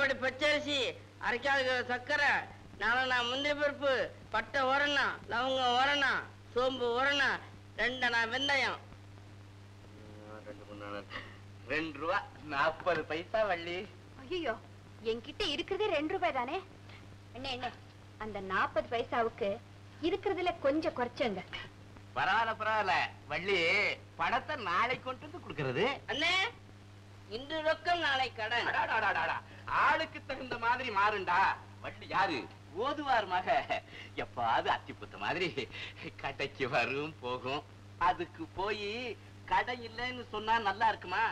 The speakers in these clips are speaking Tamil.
படி பச்சரிசி, 1/4 கிலோ சர்க்கரை, 4 முந்திரி பருப்பு, பட்டை உரணா, லவங்கம் உரணா, சோம்பு உரணா, 2 வெந்தயம். 2 ரூபா 40 பைசா வள்ளி. ஐயோ, என்கிட்ட இருக்கிறதே 2 ரூபாய் தானே. என்ன அந்த 40 பைசாவுக்கு இருக்கிறதுல கொஞ்சம் குறைச்சங்க. பரவாயில்ல வள்ளி, பணத்தை நாளை கொண்டு வந்து கொடுக்கறது. அண்ணே, இன்று ரொக்கம் நாளை கடன். ஆளுக்கு தகுந்த மாதிரி மாறுண்டா. வள்ளி யாரு? ஓதுவார் மக. எப்பாவது அத்திப்புத்த மாதிரி கடைக்கு வரும் போகும். அதுக்கு போய் கடை இல்லைன்னு சொன்னா நல்லா இருக்குமா?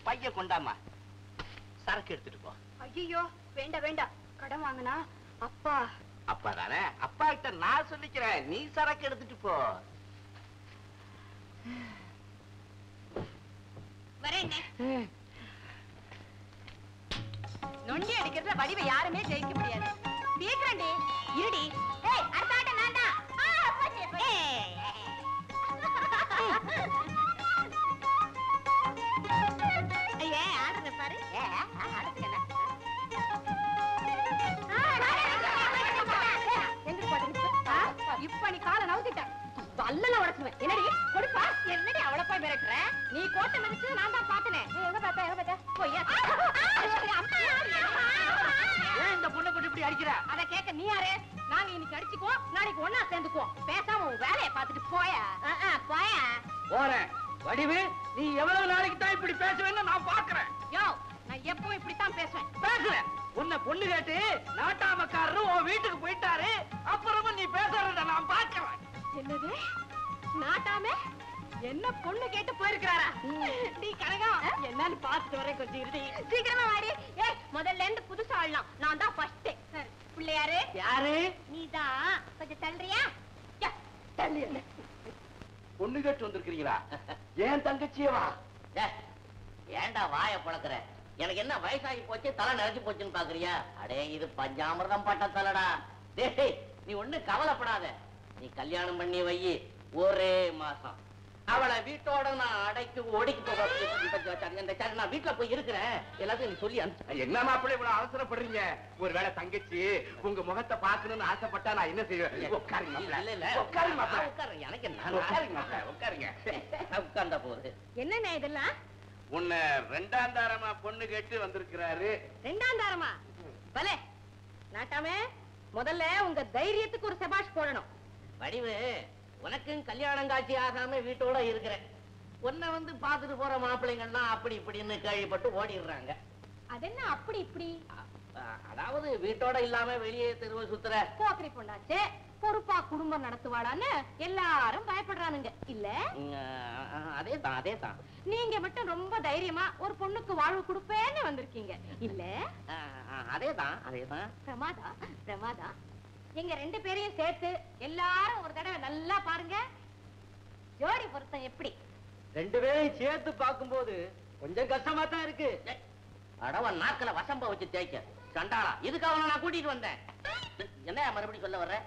பைய கொண்டாமா, சரக்கு எடுத்துட்டு போ. ஐயோ, வேண்டாம், கடன் வாங்கினா அப்பா தானே, அப்பா கிட்ட நான் சொல்லிக்கிறேன், நீ சரக்கு எடுத்துட்டு போ. வரேன். நொண்டி அடிக்கிறத வடிவை யாருமே ஜெயிக்க முடியாது. சீக்கிரண்டி இருடி. அடுத்த ஆட்டம் நான் தான். ஆடுறத பாரு. இப்ப நீ காலை நவுத்திட்ட வல்லல உடச்சுவேன். என்னடி கொடுப்பா? என்னடி அவளை போய் மிரட்டுற? நீ கோட்டை மிதிச்சு நான் தான் பார்த்தனே. எங்க பார்த்தா போய் இந்த பொண்ணை கொண்டு இப்படி அடிக்கிற? அத கேட்க நீ யாரு? நாங்க இன்னைக்கு அடிச்சுக்குவோம், நாளைக்கு ஒன்னா சேர்ந்துக்குவோம். பேசாம உன் வேலையை பார்த்துட்டு போயா. போறேன். வடிவு, நீ எவ்வளவு நாளைக்கு தான் இப்படி பேசுவேன்னு நான் பாக்குறேன். யோ, நான் எப்பவும் இப்படித்தான் பேசுவேன். பேசுறேன். உன்னை பொண்ணு கேட்டு நாட்டாமக்காரரு உன் வீட்டுக்கு போயிட்டாரு. அப்புறமும் நீ பேசுறத நான் பாக்குறேன். என்னது நாட்டாமே? என்ன பொண்ணு கேட்டு போயிருக்காரா? நீ கனகம் என்னன்னு பாத்துட்டு வரேன். கொஞ்சம் இருடி. சீக்கிரமா வாடி. முதல்ல இருந்து புதுசா ஆடலாம். நான் தான் ஃபர்ஸ்ட். பிள்ளையாரு யாரு? நீதான். கொஞ்சம் தள்ளுறியா? தள்ளு. பொண்ணு கேட்டு வந்திருக்கீங்களா? ஏன் தங்கச்சியவா? ஏண்டா வாய பழக்கிற? எனக்கு என்ன வயசாகி போச்சு, தலை நிறைச்சு போச்சுன்னு பாக்குறியா? அடே, இது பஞ்சாமிர்தம் பட்ட தலைடா. டேய், நீ ஒண்ணு கவலைப்படாத. நீ கல்யாணம் பண்ணி வை, ஒரே மாசம் அவளை வீட்டோட நான் அடைக்கு ஒடுக்கி போக. நான் வீட்டுல போய் இருக்கிறேன். எல்லாத்தையும் நீ சொல்லி அனுப்பிச்சு. என்ன மாப்பிள்ளை இவ்வளவு அவசரப்படுறீங்க? ஒருவேளை தங்கச்சி உங்க முகத்தை பாக்கணும்னு ஆசைப்பட்டா நான் என்ன செய்வேன்? உட்காருங்க. எனக்கு உட்காருங்க. உட்கார்ந்தா போகுது. என்னண்ணே இதெல்லாம்? உன்னை 2ஆம் தாரமா பொண்ணு கேட்டு வந்திருக்கிறாரு. 2ஆம் தாரமா? பலே நாட்டாமே, முதல்ல உங்க தைரியத்துக்கு ஒரு சபாஷ் போடணும். வடிவு, உனக்கும் கல்யாணம் காட்சி ஆகாம வீட்டோட இருக்கிறேன். உன்னை வந்து பாத்துட்டு போற மாப்பிள்ளைங்கள்லாம் அப்படி இப்படின்னு கேள்விப்பட்டு ஓடிடுறாங்க. அது என்ன அப்படி இப்படி? அதாவது வீட்டோட இல்லாம வெளியே தெருவை சுத்துற போக்கரி பொண்ணாச்சே, பொறுப்பா குடும்பம் நடத்துவாளான்னு எல்லாரும் பயப்படுறானுங்க இல்ல? அதேதான். நீங்க மட்டும் ரொம்ப தைரியமா ஒரு பொண்ணுக்கு வாழ்வு கொடுப்பேன்னு வந்திருக்கீங்க இல்ல? அதேதான். பிரமாதா. எங்க 2 பேரையும் சேர்த்து எல்லாரும் ஒரு தடவை நல்லா பாருங்க. ஜோடி பொருத்தம் எப்படி? 2 பேரையும் சேர்த்து பார்க்கும்போது கொஞ்சம் கஷ்டமா தான் இருக்கு. அடவன் நாக்கல வசம்ப வச்சு தேய்க்க சண்டாளா. இதுக்காக நான் கூட்டிட்டு வந்தேன். என்ன மறுபடியும் சொல்ல வர்ற?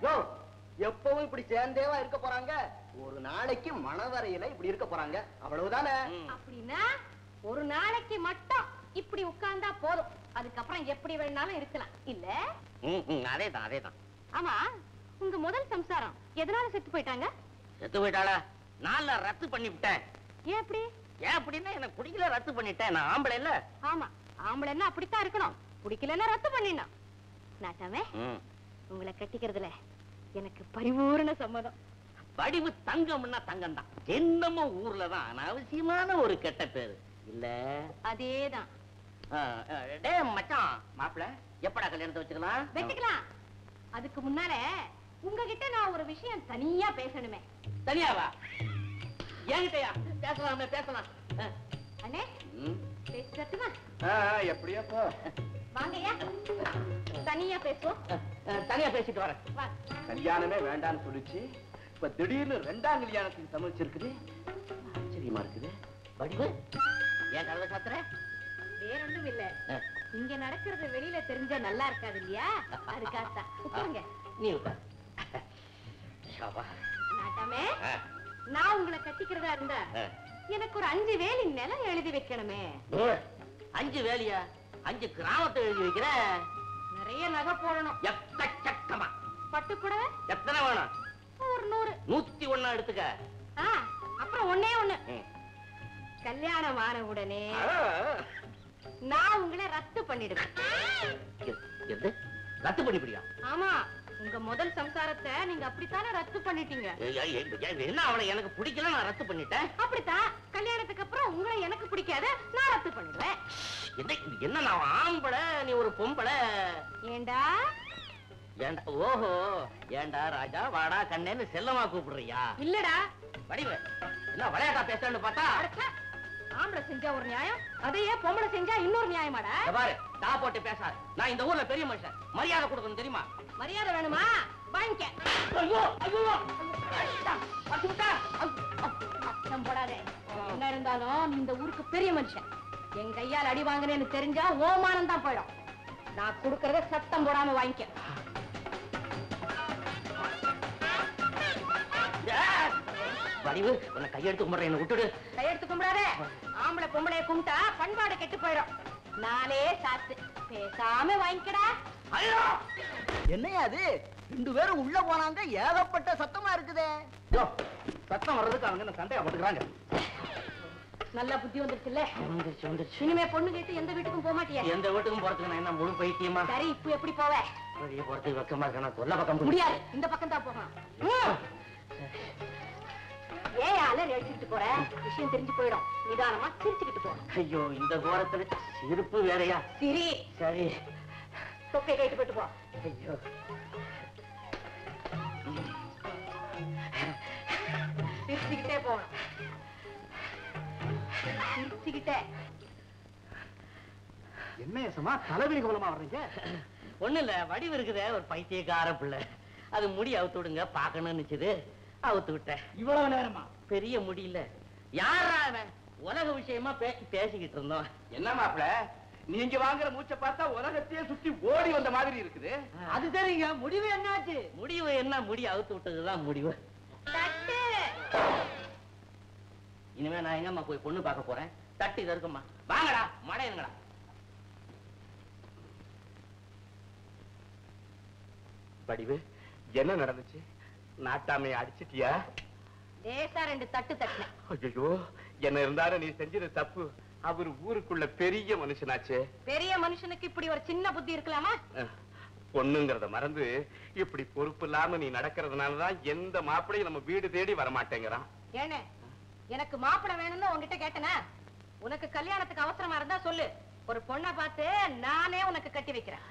எப்பவும் இப்படி சேர்ந்தேவா இருக்க போறாங்க? ஒரு நாளைக்கு மணவரையில இப்படி இருக்க போறாங்க, அவ்வளவுதானே? அப்படின்னா ஒரு நாளைக்கு மட்டும் இப்படி உட்கார்ந்தா போதும். அதுக்கப்புறம் எப்படி வேணாலும் இருக்கலாம் இல்ல? அதேதான். ஆமா, உங்க முதல் சம்சாரம் எதனால செத்து போயிட்டாங்க? செத்து போயிட்டாளா? நான் ரத்து பண்ணி விட்டேன். ஏன் அப்படி? ஏன் அப்படின்னா எனக்கு பிடிக்கல, ரத்து பண்ணிட்டேன். நான் ஆம்பளை இல்ல. ஆமா, ஆம்பளைன்னா அப்படித்தான் இருக்கணும். பிடிக்கலன்னா ரத்து பண்ணிடணும். நாட்டாமே, உங்களை கட்டிக்கிறதுல எனக்கு பரிபூரண சம்மதம். வடிவு தங்கம்னா தங்கம் தான். என்னமோ ஊர்லதான் அனாவசியமான ஒரு கெட்ட பேரு இல்ல? அதேதான். டே மச்சான், மாப்பிள்ள எப்படா கல்யாணத்தை வச்சுக்கலாம்? அதுக்கு முன்னால உங்ககிட்ட நான் ஒரு விஷயம் தனியா பேசணுமே. தனியாவா? என்கிட்டயா? பேசலாம். அண்ணே, பேசட்டுமா? எப்படியா போ. வாங்கய்யா, தனியா பேசுவோம். தனியா பேசிட்டு வரேன். கல்யாணமே வேண்டான்னு சொல்லிச்சு, இப்ப திடீர்னு 2ஆம் கல்யாணத்துக்கு சமைச்சிருக்குது. ஆச்சரியமா இருக்குது. வடிவு, ஏன் கதவை சாத்துற? வேற ஒண்ணும் இல்ல, இங்க நடக்கிறது வெளியில தெரிஞ்சா நல்லா இருக்காது இல்லையா? அதுக்காகத்தான். உட்காருங்க. நீ உட்கார். நாட்டாமே, நான் உங்களை கட்டிக்கிறதா இருந்தா எனக்கு ஒரு 5 வேலி நிலம் எழுதி வைக்கணுமே. 5 வேலியா? 5 கிராமத்தை எழுதி வைக்கிறேன். நிறைய நகை போடணும். எக்கச்சக்கமா. பட்டுப்புடவை எத்தனை வேணும்? ஒரு 100. 101 எடுத்துக்க. அப்புறம் ஒண்ணே ஒண்ணு. கல்யாணம் ஆன உடனே நான் உங்களை ரத்து பண்ணிடுவேன். எது? ரத்து பண்ணிப்பிடியா? ஆமா, உங்க முதல் சம்சாரத்தை நீங்க அப்படித்தானே ரத்து பண்ணிட்டீங்க. என்ன அவளை எனக்கு பிடிக்கல, நான் ரத்து பண்ணிட்டேன். அப்படித்தான் கல்யாணத்துக்கு அப்புறம் உங்களை எனக்கு பிடிக்காத, நான் ரத்து பண்ணிடுவேன். என்ன நான் ஆம்பளை, நீ ஒரு பொம்பளை. ஏண்டா? ஏண்டா? ஓஹோ, ஏண்டா ராஜா வாடா கண்ணேன்னு செல்லமா கூப்பிடுறியா? இல்லடா. வடிவ என்ன விளையாட்டா பேசுறேன்னு பார்த்தா, ஆம்பளை செஞ்சா ஒரு நியாயம், அதையே பொம்பளை செஞ்சா இன்னொரு நியாயமாடா? பாரு, தா போட்டு பேசாத. நான் இந்த ஊர்ல பெரிய மனுஷன், மரியாதை கொடுக்கணும் தெரியுமா? மரியாதை வேணுமா? வாங்கிக்க. ஐயோ ஐயோ, சத்தம் போடாதே. என்ன இருந்தாலும் நீ இந்த ஊருக்கு பெரிய மனுஷன். என் கையால் அடி வாங்கினேன்னு தெரிஞ்சா ஓமானம் தான் போயிடும். நான் கொடுக்கறத சத்தம் போடாம வாங்கிக்க. வடிவு, உன்னை கையெடுத்து கும்பிடுறேன், என்ன விட்டுடு. கையெடுத்து கும்பிடாதே. ஆம்பளை பொம்பளை கும்பிட்டா பண்பாடு கெட்டு போயிடும். நானே சாத்து, பேசாம வாங்கிக்கடா. ஐயோ, என்னையா அது? 2 பேரும் உள்ள போனாங்க, ஏகப்பட்ட சத்தமா இருக்குதே. சத்தம் வர்றதுக்கு அவங்க என்ன சண்டையா போட்டுக்கிறாங்க? நல்ல புத்தி வந்துருச்சுல்ல? வந்துருச்சு வந்துருச்சு. இனிமே பொண்ணு கேட்டு எந்த வீட்டுக்கும் போக மாட்டியா? எந்த வீட்டுக்கும் போறதுக்கு நான் என்ன முழு பைத்தியமா? சரி, இப்ப எப்படி போவ? வெளியே போறதுக்கு வெக்கமா இருக்க, நான் கொல்ல பக்கம் முடியாது, இந்த பக்கம் தான் போகணும். ஏன் அலறி அடிச்சுட்டு போற? விஷயம் தெரிஞ்சு போயிடும். நிதானமா சிரிச்சுக்கிட்டு போ. ஐயோ, இந்த கோரத்துல சிரிப்பு வேறையா? சரி சரி, தொப்பை கைட்டு போட்டு போ. ஐயோ, சிரிச்சுக்கிட்டே போகணும். சிரிச்சுக்கிட்டே. என்ன ஏசமா தலைவலி கோலமா வர்றீங்க? ஒண்ணு இல்ல, வடிவு இருக்குதே ஒரு பைத்தியக்கார பிள்ளை, அது முடி அவுத்து விடுங்க பாக்கணும்னு நினைச்சது, அவுத்து விட்டேன். இவ்வளவு நேரமா? பெரிய முடியல. யாரா அவன்? உலக விஷயமா பேசிக்கிட்டு இருந்தோம். என்ன மாப்பிள, நீங்க வாங்குற மூச்சை பார்த்தா உலகத்தையே சுத்தி ஓடி வந்த மாதிரி இருக்குது. அது சரிங்க, முடிவு என்னாச்சு? முடிவு என்ன, முடி அவுத்து விட்டதுதான் முடிவு. தட்டு. இனிமே நான் எங்கம்மா போய் பொண்ணு பார்க்க போறேன்? தட்டு இது இருக்குமா? வாங்கடா, மடையனுங்கடா. வடிவு, என்ன நடந்துச்சு? நாட்டாமையை அடிச்சிட்டியா? லேசா 2 தட்டு தட்டினேன். ஐயோ, என்ன இருந்தாலும் நீ செஞ்சது தப்பு. அவர் ஊருக்குள்ள பெரிய மனுஷனாச்சே. பெரிய மனுஷனுக்கு இப்படி ஒரு சின்ன புத்தி இருக்கலாமா? பொண்ணுங்கிறத மறந்து இப்படி பொறுப்பு இல்லாம நீ நடக்கிறதுனாலதான் எந்த மாப்பிளையும் நம்ம வீடு தேடி வரமாட்டேங்கிறான். ஏனே, எனக்கு மாப்பிளை வேணும்னு உன்கிட்ட கேட்டனா? உனக்கு கல்யாணத்துக்கு அவசரமா இருந்தா சொல்லு, ஒரு பொண்ணை பார்த்து நானே உனக்கு கட்டி வைக்கிறேன்.